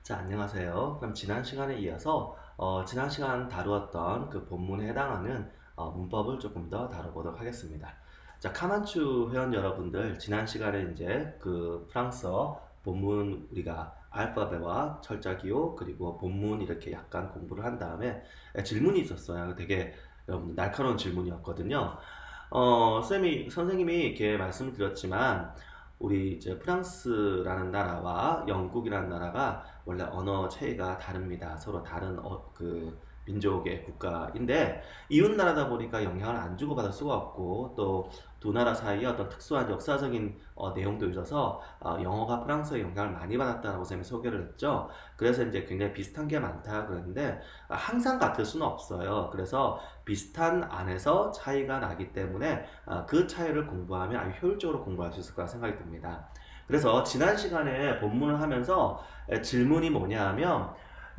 자, 안녕하세요. 그럼 지난 시간에 이어서 지난 시간 다루었던 그 본문에 해당하는 문법을 조금 더 다뤄보도록 하겠습니다. 자, 카만추 회원 여러분들, 지난 시간에 이제 그 프랑스어 본문 우리가 알파벳과 철자 기호 그리고 본문 이렇게 약간 공부를 한 다음에 질문이 있었어요. 되게 여러분 날카로운 질문이었거든요. 선생님이 이렇게 말씀을 드렸지만 우리 이제 프랑스라는 나라와 영국이라는 나라가 원래 언어 체계가 다릅니다. 서로 다른 그 민족의 국가인데 이웃 나라다 보니까 영향을 안 주고받을 수가 없고 또 두 나라 사이에 어떤 특수한 역사적인 내용도 있어서 영어가 프랑스의 영향을 많이 받았다고 선생님이 소개를 했죠. 그래서 이제 굉장히 비슷한 게 많다 그랬는데 항상 같을 수는 없어요. 그래서 비슷한 안에서 차이가 나기 때문에 그 차이를 공부하면 아주 효율적으로 공부할 수 있을 거라 생각이 듭니다. 그래서 지난 시간에 본문을 하면서 질문이 뭐냐 하면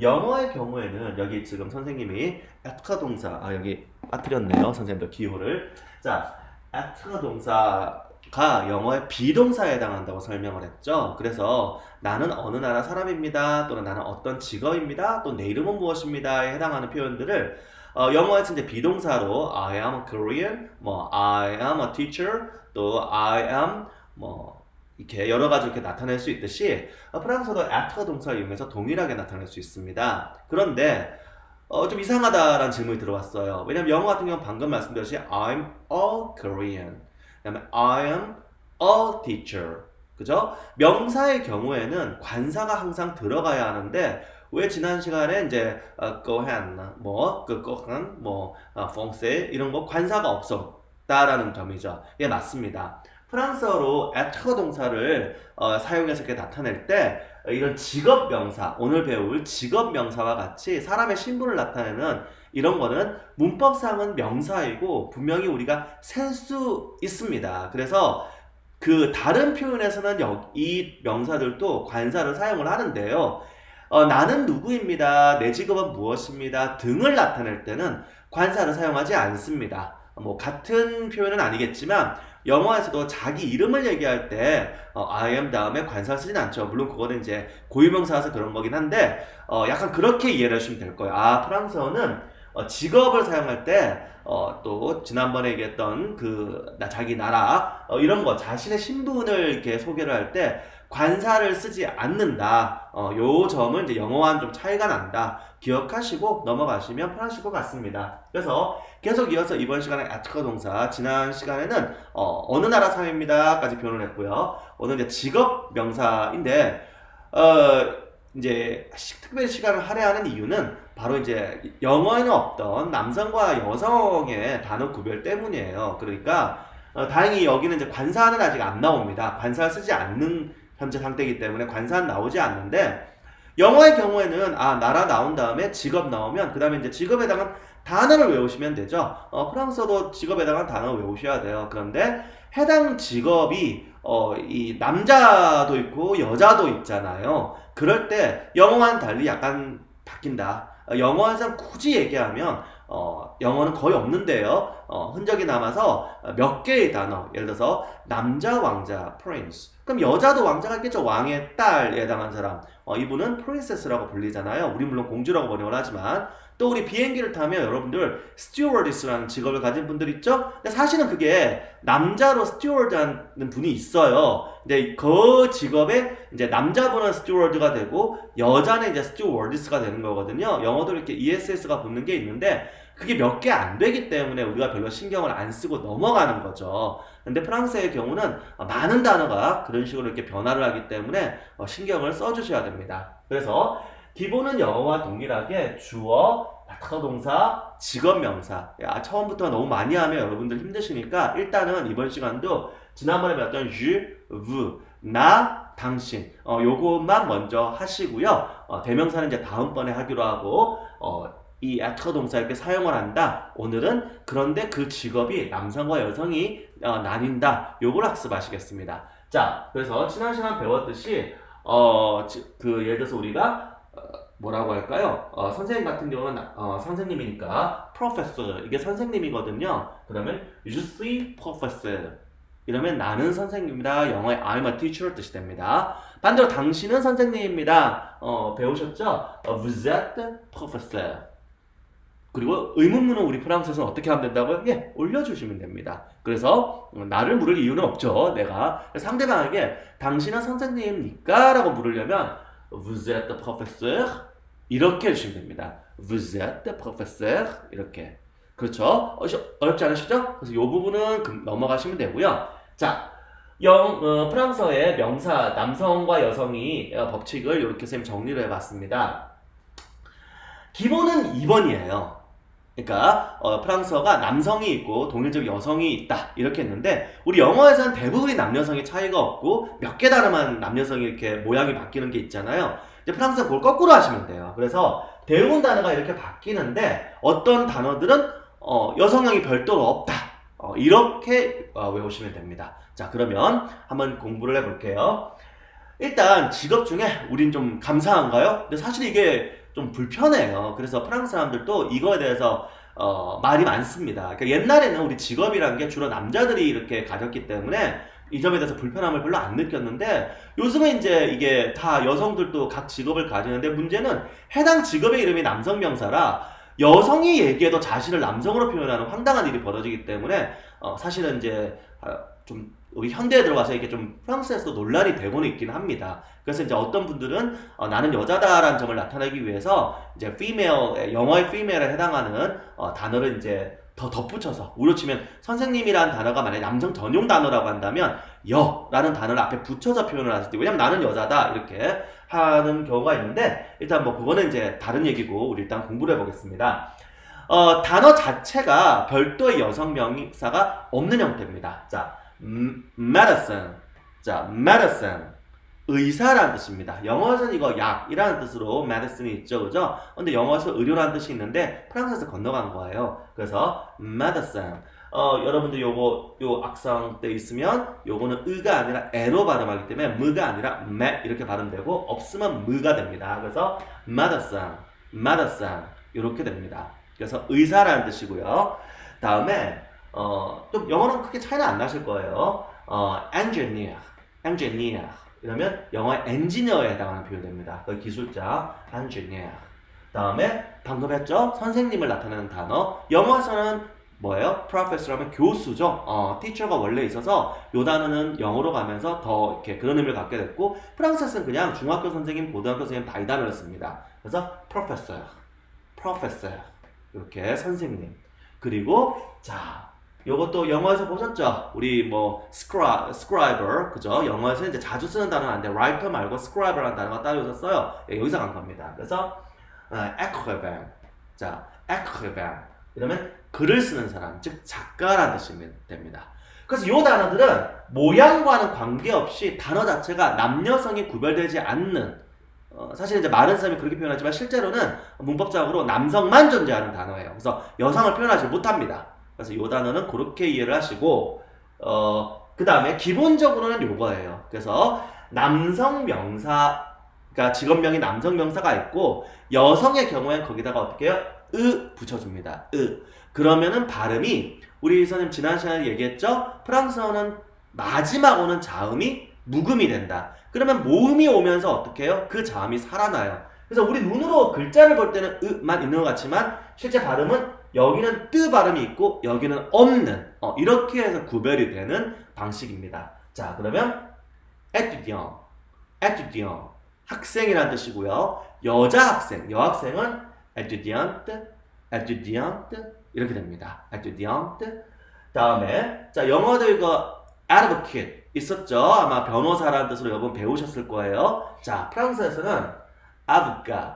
영어의 경우에는 여기 지금 선생님이 être 동사 여기 빠뜨렸네요. 선생님도 기호를. 자, être 동사가 영어의 비동사에 해당한다고 설명을 했죠. 그래서 나는 어느 나라 사람입니다. 또는 나는 어떤 직업입니다. 또 내 이름은 무엇입니다에 해당하는 표현들을 영어에서 이제 비동사로 I am a Korean, 뭐 I am a teacher, 또 I am 뭐 이렇게 여러 가지 이렇게 나타낼 수 있듯이 프랑스어도 être 동사를 이용해서 동일하게 나타낼 수 있습니다. 그런데 좀 이상하다라는 질문이 들어왔어요. 왜냐면 영어 같은 경우는 방금 말씀드렸듯이 I'm a Korean, 그다음에 I am a teacher, 그죠? 명사의 경우에는 관사가 항상 들어가야 하는데 왜 지난 시간에 이제 cohen, 그 cohen, français 이런 거 관사가 없었다라는 점이죠. 이게 맞습니다. 프랑스어로 être 동사를 사용해서 이렇게 나타낼 때 이런 직업 명사, 오늘 배울 직업 명사와 같이 사람의 신분을 나타내는 이런 거는 문법상은 명사이고 분명히 우리가 셀 수 있습니다. 그래서 그 다른 표현에서는 이 명사들도 관사를 사용을 하는데요. 나는 누구입니다. 내 직업은 무엇입니다. 등을 나타낼 때는 관사를 사용하지 않습니다. 뭐 같은 표현은 아니겠지만 영어에서도 자기 이름을 얘기할 때 I am 다음에 관사를 쓰진 않죠. 물론 그거는 이제 고유명사라서 그런 거긴 한데 약간 그렇게 이해를 하시면 될 거예요. 프랑스어는 직업을 사용할 때 또 지난번에 얘기했던 자기 나라 이런 거 자신의 신분을 이렇게 소개를 할 때 관사를 쓰지 않는다. 요 점은 이제 영어와는 좀 차이가 난다. 기억하시고 넘어가시면 편하실 것 같습니다. 그래서 계속 이어서 이번 시간에 être 동사, 지난 시간에는 어느 나라 사람입니다까지 표현을 했고요. 오늘 이제 직업 명사인데 이제 특별히 시간을 할애하는 이유는 바로 이제 영어에는 없던 남성과 여성의 단어 구별 때문이에요. 그러니까 다행히 여기는 이제 관사는 아직 안 나옵니다. 관사를 쓰지 않는 현재 상태이기 때문에 관사는 나오지 않는데 영어의 경우에는 나라 나온 다음에 직업 나오면 그 다음에 이제 직업에 해당한 단어를 외우시면 되죠. 프랑스어도 직업에 해당한 단어를 외우셔야 돼요. 그런데 해당 직업이 이 남자도 있고 여자도 있잖아요. 그럴 때 영어와는 달리 약간 바뀐다. 영어에서 굳이 얘기하면 영어는 거의 없는데요. 흔적이 남아서 몇 개의 단어, 예를 들어서 남자 왕자, prince. 그럼 여자도 왕자가 있겠죠. 왕의 딸에 해당한 사람. 이분은 princess라고 불리잖아요. 우리 물론 공주라고 번역을 하지만 또 우리 비행기를 타면 여러분들 stewardess라는 직업을 가진 분들 있죠? 근데 사실은 그게 남자로 steward하는 분이 있어요. 근데 그 직업에 이제 남자분은 steward가 되고 여자는 이제 stewardess가 되는 거거든요. 영어도 이렇게 ESS가 붙는 게 있는데 그게 몇 개 안 되기 때문에 우리가 별로 신경을 안 쓰고 넘어가는 거죠. 근데 프랑스의 경우는 많은 단어가 그런 식으로 이렇게 변화를 하기 때문에 신경을 써주셔야 됩니다. 그래서 기본은 영어와 동일하게 주어, 타동사, 직업명사. 처음부터 너무 많이 하면 여러분들 힘드시니까 일단은 이번 시간도 지난번에 배웠던 je, vous, 나, 당신 요것만 먼저 하시고요. 대명사는 이제 다음번에 하기로 하고 이 être 동사 이렇게 사용을 한다. 오늘은 그런데 그 직업이 남성과 여성이 나뉜다. 요걸 학습하시겠습니다. 자, 그래서 지난 시간 배웠듯이 예를 들어서 우리가 뭐라고 할까요? 선생님 같은 경우는 선생님이니까 professor 이게 선생님이거든요. 그러면 je suis professeur. 이러면 나는 선생님입니다. 영어의 I'm a teacher 뜻이 됩니다. 반대로 당신은 선생님입니다. 배우셨죠? Vous êtes professeur. 그리고 의문문은 우리 프랑스에서는 어떻게 하면 된다고요? 예, 올려주시면 됩니다. 그래서 나를 물을 이유는 없죠. 내가 상대방에게 당신은 선생님입니까? 라고 물으려면 Vous êtes professeur? 이렇게 해주시면 됩니다. Vous êtes professeur? 이렇게. 그렇죠? 어렵지 않으시죠? 그래서 이 부분은 넘어가시면 되고요. 자, 프랑스어의 명사 남성과 여성이 법칙을 이렇게 쌤 정리를 해봤습니다. 기본은 2번이에요. 그러니까 프랑스어가 남성이 있고 동일적 여성이 있다 이렇게 했는데 우리 영어에서는 대부분이 남녀성의 차이가 없고 몇 개 단어만 남녀성이 이렇게 모양이 바뀌는 게 있잖아요. 이제 프랑스어 그걸 거꾸로 하시면 돼요. 그래서 대부분 단어가 이렇게 바뀌는데 어떤 단어들은 여성형이 별도로 없다. 이렇게 외우시면 됩니다. 자, 그러면 한번 공부를 해볼게요. 일단 직업 중에 우린 좀 감사한가요? 근데 사실 이게 좀 불편해요. 그래서 프랑스 사람들도 이거에 대해서 말이 많습니다. 그러니까 옛날에는 우리 직업이란 게 주로 남자들이 이렇게 가졌기 때문에 이 점에 대해서 불편함을 별로 안 느꼈는데 요즘은 이제 이게 다 여성들도 각 직업을 가지는데 문제는 해당 직업의 이름이 남성 명사라 여성이 얘기해도 자신을 남성으로 표현하는 황당한 일이 벌어지기 때문에 사실은 이제 좀 우리 현대에 들어와서 이게 좀 프랑스에서도 논란이 되고는 있긴 합니다. 그래서 이제 어떤 분들은 나는 여자다라는 점을 나타내기 위해서 이제 female, 영어의 female에 해당하는 단어를 이제 더 덧붙여서 우리로 치면 선생님이라는 단어가 만약에 남성 전용 단어라고 한다면 여라는 단어를 앞에 붙여서 표현을 하실 때 왜냐면 나는 여자다 이렇게 하는 경우가 있는데 일단 뭐 그거는 이제 다른 얘기고 우리 일단 공부를 해보겠습니다. 단어 자체가 별도의 여성 명사가 없는 형태입니다. 자, medicine. 자, medicine. 의사라는 뜻입니다. 영어에서는 이거 약이라는 뜻으로 medicine이 있죠, 그죠? 근데 영어에서 의료라는 뜻이 있는데 프랑스에서 건너간 거예요. 그래서 medicine. 여러분들 요 악성 때 있으면 요거는 의가 아니라 에로 발음하기 때문에 무가 아니라 매 이렇게 발음되고 없으면 무가 됩니다. 그래서 medicine, medicine 이렇게 됩니다. 그래서 의사라는 뜻이고요. 다음에 좀 영어는 크게 차이는 안 나실 거예요. engineer, engineer 이러면 영어의 엔지니어에 해당하는 표현입니다. 그 기술자, engineer. 다음에 방금 했죠? 선생님을 나타내는 단어. 영어에서는 뭐예요? professor하면 교수죠. teacher가 원래 있어서 요 단어는 영어로 가면서 더 이렇게 그런 의미를 갖게 됐고 프랑스에서는 그냥 중학교 선생님, 고등학교 선생님 다 이 단어를 씁니다. 그래서 professor, professor 이렇게 선생님. 그리고 자. 요것도 영어에서 보셨죠? 우리 뭐 scriber 그죠? 영어에서 이제 자주 쓰는 단어는 아닌데 writer 말고 scriber라는 단어가 따로 있었어요. 예, 여기서 간 겁니다. 그래서 écrivain 자, écrivain 이러면 글을 쓰는 사람, 즉 작가라는 뜻이 됩니다. 그래서 요 단어들은 모양과는 관계없이 단어 자체가 남녀성이 구별되지 않는 사실 이제 많은 사람이 그렇게 표현하지만 실제로는 문법적으로 남성만 존재하는 단어예요. 그래서 여성을 표현하지 못합니다. 그래서 이 단어는 그렇게 이해를 하시고 그 다음에 기본적으로는 요거예요. 그래서 남성 명사 그러니까 직업명이 남성 명사가 있고 여성의 경우엔 거기다가 어떻게 해요? 붙여줍니다. 그러면은 발음이 우리 선생님 지난 시간에 얘기했죠? 프랑스어는 마지막 오는 자음이 묵음이 된다. 그러면 모음이 오면서 어떻게 해요? 그 자음이 살아나요. 그래서 우리 눈으로 글자를 볼 때는 만 있는 것 같지만 실제 발음은 여기는 뜨 발음이 있고 여기는 없는 이렇게 해서 구별이 되는 방식입니다. 자, 그러면 étudiant, étudiant 학생이라는 뜻이고요. 여자 학생, 여학생은 étudiante, étudiante 이렇게 됩니다. étudiante. 다음에 자 영어도 이거 advocate 있었죠? 아마 변호사라는 뜻으로 여러분 배우셨을 거예요. 자, 프랑스에서는 avocat,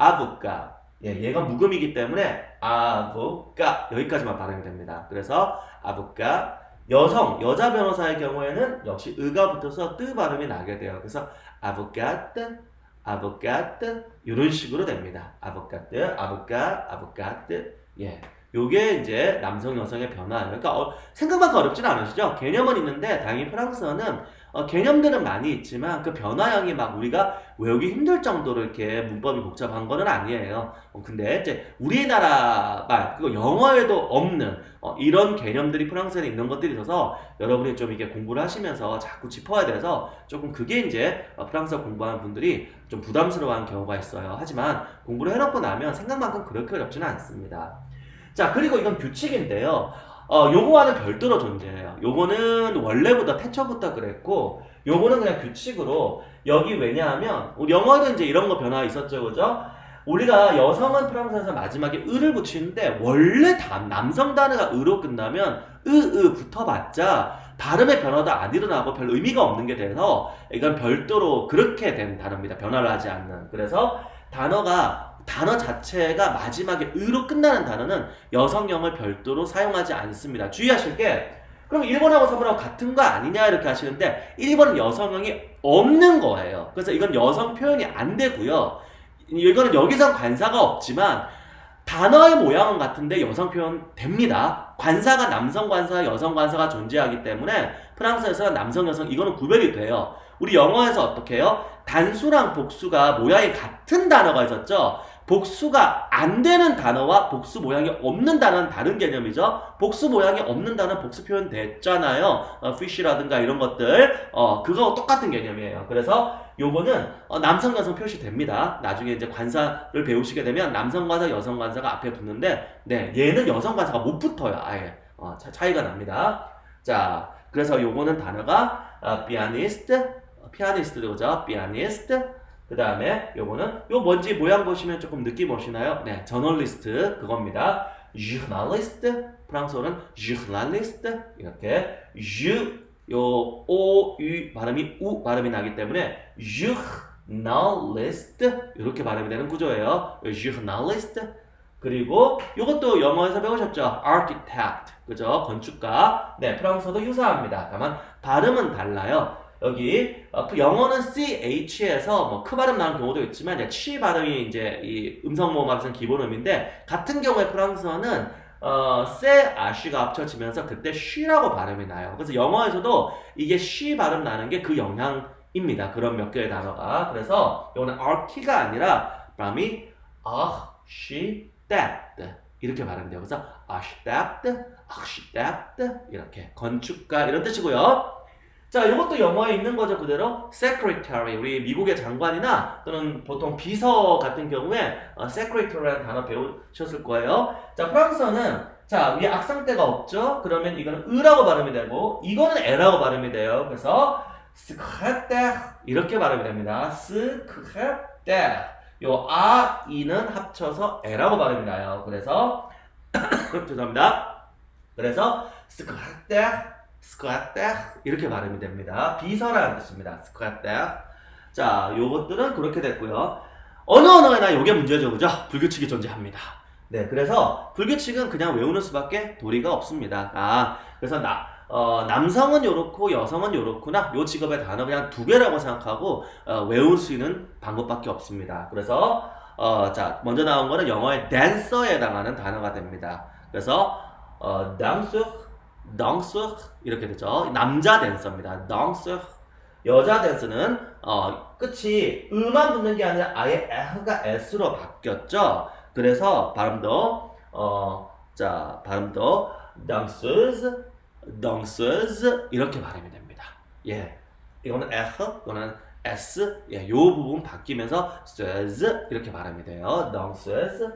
avocat 예, 얘가 묵음이기 때문에 avocat 여기까지만 발음이 됩니다. 그래서 avocat 여성, 여자 변호사의 경우에는 역시 의가 붙어서 뜨 발음이 나게 돼요. 그래서 avocat, avocat 이런 식으로 됩니다. avocat, avocat, avocat 예, 요게 이제 남성 여성의 변화예요. 그러니까 생각만큼 어렵진 않으시죠? 개념은 있는데 다행히 프랑스어는 개념들은 많이 있지만 그 변화형이 막 우리가 외우기 힘들 정도로 이렇게 문법이 복잡한 거는 아니에요. 근데 이제 우리나라 말 그리고 영어에도 없는 이런 개념들이 프랑스에 있는 것들이 있어서 여러분이 좀 이게 공부를 하시면서 자꾸 짚어야 돼서 조금 그게 이제 프랑스어 공부하는 분들이 좀 부담스러워하는 경우가 있어요. 하지만 공부를 해놓고 나면 생각만큼 그렇게 어렵지는 않습니다. 자, 그리고 이건 규칙인데요. 요거와는 별도로 존재해요. 요거는 원래부터 태초부터 그랬고, 요거는 그냥 규칙으로, 여기 왜냐하면, 우리 영어에도 이제 이런 거 변화 있었죠, 그죠? 우리가 여성은 프랑스에서 마지막에 을을 붙이는데, 원래 남성 단어가 으로 끝나면, 붙어봤자, 발음의 변화도 안 일어나고 별 의미가 없는 게 돼서, 이건 별도로 그렇게 된 단어입니다. 변화를 하지 않는. 그래서 단어 자체가 마지막에 으로 끝나는 단어는 여성형을 별도로 사용하지 않습니다. 주의하실 게 그럼 1번하고 3번하고 같은 거 아니냐 이렇게 하시는데 1번은 여성형이 없는 거예요. 그래서 이건 여성 표현이 안 되고요. 이거는 여기서 관사가 없지만 단어의 모양은 같은데 여성 표현 됩니다. 관사가 남성 관사, 여성 관사가 존재하기 때문에 프랑스에서는 남성, 여성 이거는 구별이 돼요. 우리 영어에서 어떻게 해요? 단수랑 복수가 모양이 같은 단어가 있었죠. 복수가 안 되는 단어와 복수 모양이 없는 단어는 다른 개념이죠. 복수 모양이 없는 단어는 복수 표현 됐잖아요. fish라든가 이런 것들 그거 똑같은 개념이에요. 그래서 요거는 남성 여성 표시됩니다. 나중에 이제 관사를 배우시게 되면 남성 관사 여성 관사가 앞에 붙는데 네 얘는 여성 관사가 못 붙어요. 아예 차이가 납니다. 자 그래서 요거는 단어가 피아니스트도 그죠? 피아니스트 그 다음에 요거는 요 뭔지 모양 보시면 조금 느낌 오시나요? 네, 저널리스트 그겁니다. journalist 프랑스어는 journalist 이렇게 요 o u 발음이 우 발음이 나기 때문에 journalist 이렇게 발음이 되는 구조예요. journalist 그리고 요것도 영어에서 배우셨죠? architect 그죠? 건축가 네, 프랑스어도 유사합니다. 다만 발음은 달라요. 여기 영어는 ch에서 뭐 크 발음 나는 경우도 있지만 이제 치 발음이 이제 이 음성 모음합성 기본음인데 같은 경우에 프랑스어는 세 아쉬가 합쳐지면서 그때 쉬라고 발음이 나요. 그래서 영어에서도 이게 쉬 발음 나는 게 그 영향입니다. 그런 몇 개의 단어가 그래서 이거는 arch가 아니라 발음이 architect 이렇게 발음돼요. 그래서 architect 이렇게 건축가 이런 뜻이고요. 자, 이것도 영어에 있는 거죠, 그대로. secretary, 우리 미국의 장관이나 또는 보통 비서 같은 경우에 secretary라는 단어 배우셨을 거예요. 자, 프랑스어는 자, 위에 악상대가 없죠? 그러면 이거는 으라고 발음이 되고 이거는 에라고 발음이 돼요. 그래서 secrétaire 이렇게 발음이 됩니다. secrétaire. 요 아, 이는 합쳐서 에라고 발음이 나요. 그래서 죄송합니다. 그래서 secrétaire 이렇게 발음이 됩니다. 비서라는 뜻입니다. secrétaire. 자, 요것들은 그렇게 됐고요. 어느 언어에나 요게 문제죠, 그죠? 불규칙이 존재합니다. 네, 그래서 불규칙은 그냥 외우는 수밖에 도리가 없습니다. 그래서 남성은 요렇고 여성은 요렇구나. 요 직업의 단어 그냥 두 개라고 생각하고 외울 수 있는 방법밖에 없습니다. 그래서 자, 먼저 나온 거는 영어의 dancer에 해당하는 단어가 됩니다. 그래서 dancer 이렇게 되죠. 남자 댄서입니다. dancer. 여자 댄서는 끝이 으만 붙는 게 아니라 아예 에가 s로 바뀌었죠. 그래서 발음도 danseuse 이렇게 발음이 됩니다. 예, 이거는 이거는 s 요 부분 바뀌면서 seuse 이렇게 발음이 돼요. danseuse.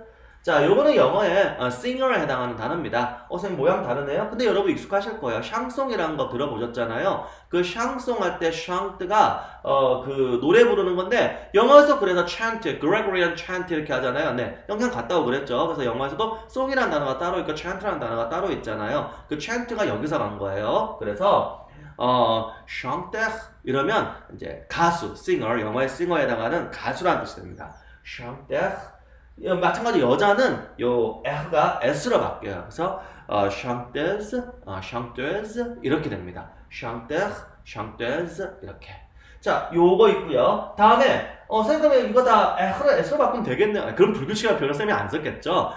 자, 요거는 영어의 singer에 해당하는 단어입니다. 선생님 모양 다르네요? 근데 여러분 익숙하실 거예요. 샹송이라는 거 들어보셨잖아요. 그 샹송 할 때 샹트가 그 노래 부르는 건데 영어에서 그래서 chant, Gregorian chant 이렇게 하잖아요. 네, 영상 같다고 그랬죠. 그래서 영어에서도 song이라는 단어가 따로 있고 chant라는 단어가 따로 있잖아요. 그 chant가 여기서 간 거예요. 그래서 chanteur 이러면 이제 가수, singer, 영어의 singer에 해당하는 가수라는 뜻이 됩니다. chanteur 마찬가지 여자는 요 R가 S로 바뀌어요. 그래서 chanteuse 이렇게 됩니다. chanteur, chanteuse 이렇게. 자, 요거 있고요. 다음에 선생님 이거 다 S로 바꾸면 되겠네. 그럼 불규칙한 표현 쌤이 안 썼겠죠.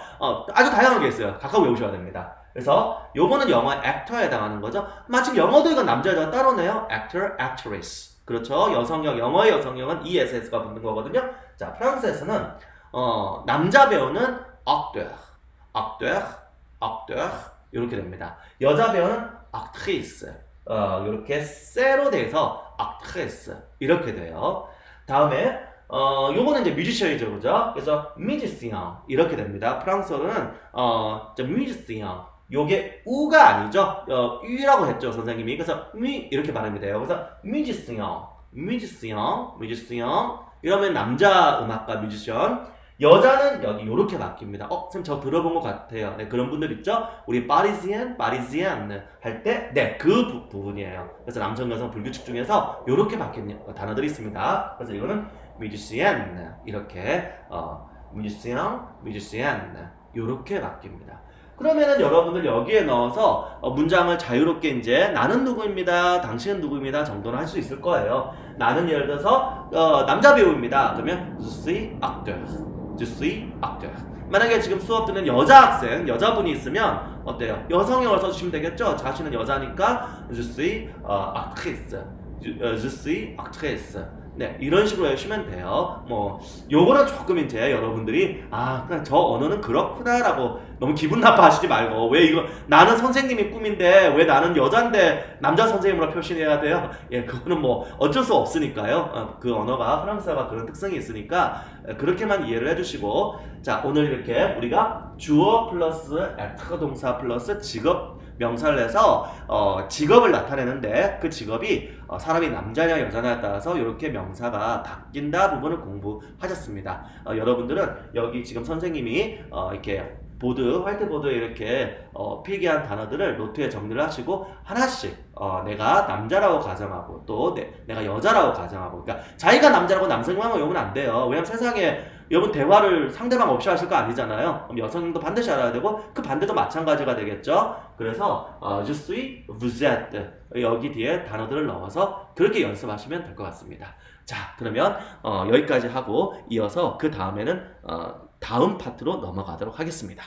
아주 다양한 게 있어요. 각각 외우셔야 됩니다. 그래서 요거는 영어 actor에 해당하는 거죠. 마침 영어도 이건 남자 여자가 따로네요. actor, actress. 그렇죠. 여성형, 영어의 여성형은 ESS가 붙는 거거든요. 자, 프랑스에서는 남자 배우는 acteur, acteur, acteur 이렇게 됩니다. 여자 배우는 actrice. 이렇게 쎄로 돼서 actress 이렇게 돼요. 다음에 요거는 이제 뮤지션이죠, 그죠? 그래서 뮤지시앙 이렇게 됩니다. 프랑스어로는 뮤지시앙 요게 우가 아니죠? 유라고 했죠, 선생님이. 그래서 뮤 이렇게 발음이 돼요. 그래서 뮤지시앙, 뮤지시앙, 뮤지시앙 이러면 남자 음악가 뮤지션. 여자는 여기 요렇게 바뀝니다. 선생님 저 들어본 것 같아요. 네, 그런 분들 있죠? 우리 파리지엔, 파리지엔 할 때, 네, 그 부분이에요. 그래서 남성, 여성 불규칙 중에서 요렇게 바뀌는 단어들이 있습니다. 그래서 이거는 뮤지시엔, 이렇게, 뮤지시앙, 뮤지시엔, 요렇게 바뀝니다. 그러면은 여러분들 여기에 넣어서 문장을 자유롭게 이제 나는 누구입니다, 당신은 누구입니다 정도는 할 수 있을 거예요. 나는 예를 들어서 남자 배우입니다. 그러면 Je suis acteur. Je suis acteur. 만약에 지금 수업 듣는 여자 학생, 여자분이 있으면 어때요? 여성형을 써주시면 되겠죠? 자신은 여자니까 Je suis actrice. Je suis actrice. 네, 이런 식으로 해주시면 돼요. 요거는 조금 이제 여러분들이 그냥 저 언어는 그렇구나라고 너무 기분 나빠하시지 말고, 왜 이거 나는 선생님이 꿈인데 왜 나는 여잔데 남자 선생님으로 표시해야 돼요? 예, 그거는 어쩔 수 없으니까요. 그 언어가 프랑스어가 그런 특성이 있으니까 그렇게만 이해를 해주시고, 자, 오늘 이렇게 우리가 주어 플러스 être 동사 플러스 직업 명사를 해서 직업을 나타내는데 그 직업이 사람이 남자냐 여자냐에 따라서 이렇게 명사가 바뀐다 부분을 공부하셨습니다. 여러분들은 여기 지금 선생님이 이렇게 화이트보드에 이렇게 필기한 단어들을 노트에 정리를 하시고 하나씩 내가 남자라고 가정하고 또 내가 여자라고 가정하고, 그러니까 자기가 남자라고 남성만 외우면 안 돼요. 왜냐면 세상에 여러분 대화를 상대방 없이 하실 거 아니잖아요. 그럼 여성도 반드시 알아야 되고 그 반대도 마찬가지가 되겠죠. 그래서 je suis, vous êtes 여기 뒤에 단어들을 넣어서 그렇게 연습하시면 될 것 같습니다. 자, 그러면 여기까지 하고 이어서 그 다음에는 다음 파트로 넘어가도록 하겠습니다.